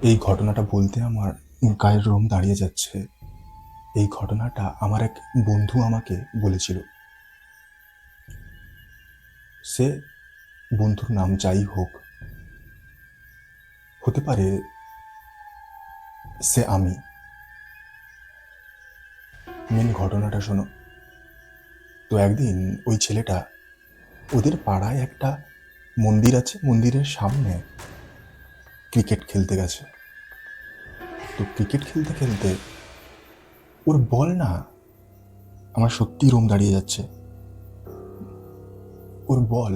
এই ঘটনাটা বলতে আমার গায়ের লোম দাঁড়িয়ে যাচ্ছে। এই ঘটনাটা আমার এক বন্ধু আমাকে বলেছিল। সে বন্ধুর নাম যাই হোক, হতে পারে সে আমি। মেন ঘটনাটা শোনো। তো একদিন ওই ছেলেটা ওদের পাড়ায় একটা মন্দির আছে, মন্দিরের সামনে ক্রিকেট খেলতে গেছে। তো ক্রিকেট খেলতে খেলতে ওর বল না, আমার সত্যি রোম দাঁড়িয়ে যাচ্ছে। ওর বল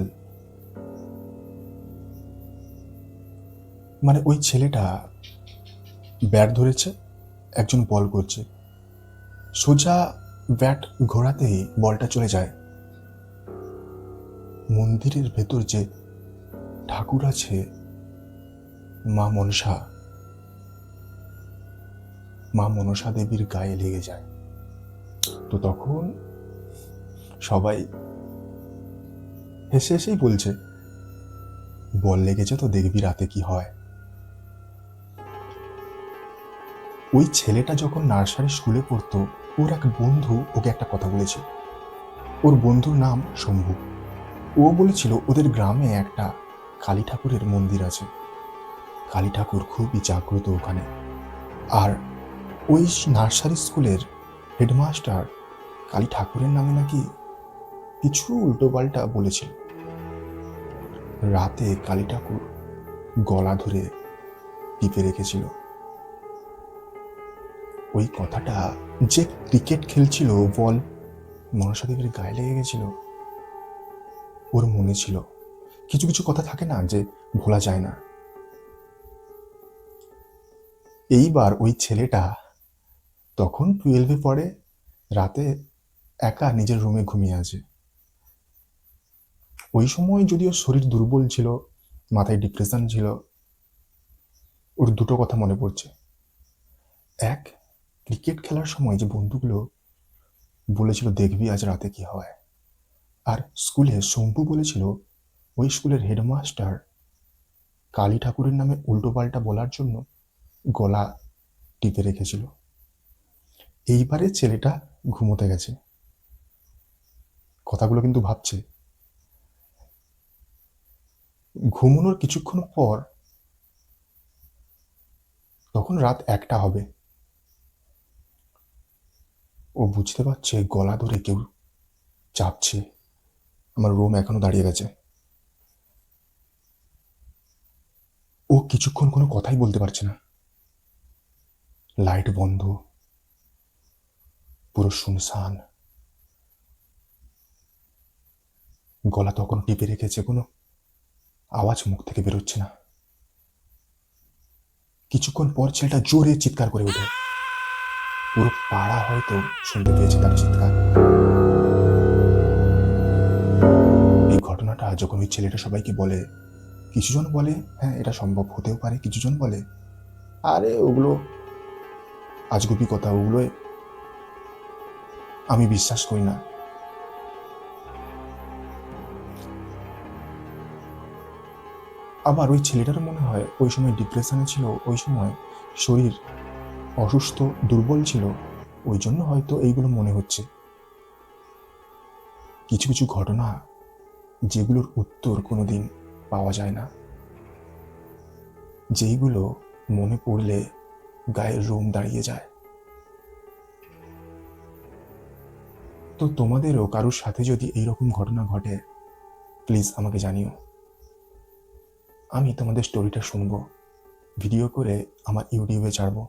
মানে ওই ছেলেটা ব্যাট ধরেছে, একজন বল করছে, সোজা ব্যাট ঘোরাতেই বলটা চলে যায় মন্দিরের ভেতর যে ঠাকুর আছে, মা মনসা, মা মনসা দেবীর গায়ে লেগে যায়। তো তখন সবাই হেসে হেসেই বলছে, বল লেগেছে তো দেখবি রাতে কি হয়। ওই ছেলেটা যখন নার্সারি স্কুলে পড়তো, ওর এক বন্ধু ওকে একটা কথা বলেছিল। ওর বন্ধুর নাম শম্ভু। ও বলেছিল ওদের গ্রামে একটা কালী ঠাকুরের মন্দির আছে। কালী ঠাকুর খুবই জাগ্রত ওখানে। আর ওই নার্সারি স্কুলের হেডমাস্টার কালী ঠাকুরের নামে নাকি কিছু উল্টোপাল্টা বলেছিল। রাতে কালী ঠাকুর গলা ধরে টিপে রেখেছিল। ওই কথাটা যে ক্রিকেট খেলছিল, বল মনসা দেবীর গায়ে লেগে গেছিল, ওর মনে ছিল। কিছু কিছু কথা থাকে না যে ভোলা যায় না। এইবার ওই ছেলেটা তখন 12-এ পড়ে, রাতে একা নিজের রুমে ঘুমিয়ে আছে। ওই সময় যদিও শরীর দুর্বল ছিল, মাথায় ডিপ্রেশন ছিল। ওর দুটো কথা মনে পড়ছে। এক, ক্রিকেট খেলার সময় যে বন্ধুগুলো বলেছিল দেখবি আজ রাতে কি হয়। আর স্কুলে শম্ভু বলেছিল ওই স্কুলের হেডমাস্টার কালী ঠাকুরের নামে উল্টোপাল্টা বলার জন্য গলা টিপে রেখেছিল। এইবারে ছেলেটা ঘুমোতে গেছে, কথাগুলো কিন্তু ভাবছে। ঘুমানোর কিছুক্ষণ পর, তখন রাত 1টা হবে, ও বুঝতে পারছে গলা ধরে কেউ চাপছে। আমার রুম এখনো দাঁড়িয়ে গেছে। ও কিছুক্ষণ কোনো কথাই বলতে পারছে না। লাইট বন্ধ, পুরো শুনশান। গলা তখন টিপে রেখেছে, কোনো আওয়াজ মুখ থেকে বেরোচ্ছে না। কিছুক্ষণ পর ছেলেটা জোরে চিৎকার করে ওঠে। পুরো পাড়া হয়তো শুনতে পেয়েছে তার চিৎকার। এই ঘটনাটা যখন ওই ছেলেটা সবাইকে বলে, কিছুজন বলে হ্যাঁ এটা সম্ভব হতেও পারে, কিছুজন বলে আরে ওগুলো আজগুবি কথা, ওগুলো আমি বিশ্বাস করি না। আবার ওই ছেলেটারও মনে হয় ওই সময় ডিপ্রেশনে ছিল, ওই সময় শরীর অসুস্থ, দুর্বল ছিল, ওই জন্য হয়তো এইগুলো মনে হচ্ছে। কিছু কিছু ঘটনা যেগুলোর উত্তর কোনোদিন পাওয়া যায় না, যেইগুলো মনে পড়লে গায়ের রোম দাঁড়িয়ে যায়। তো তোমাদেরও কারোর সাথে যদি এইরকম ঘটনা ঘটে, প্লিজ আমাকে জানিও। আমি তোমাদের স্টোরিটা শুনবো, ভিডিও করে আমার ইউটিউবে ছাড়বো।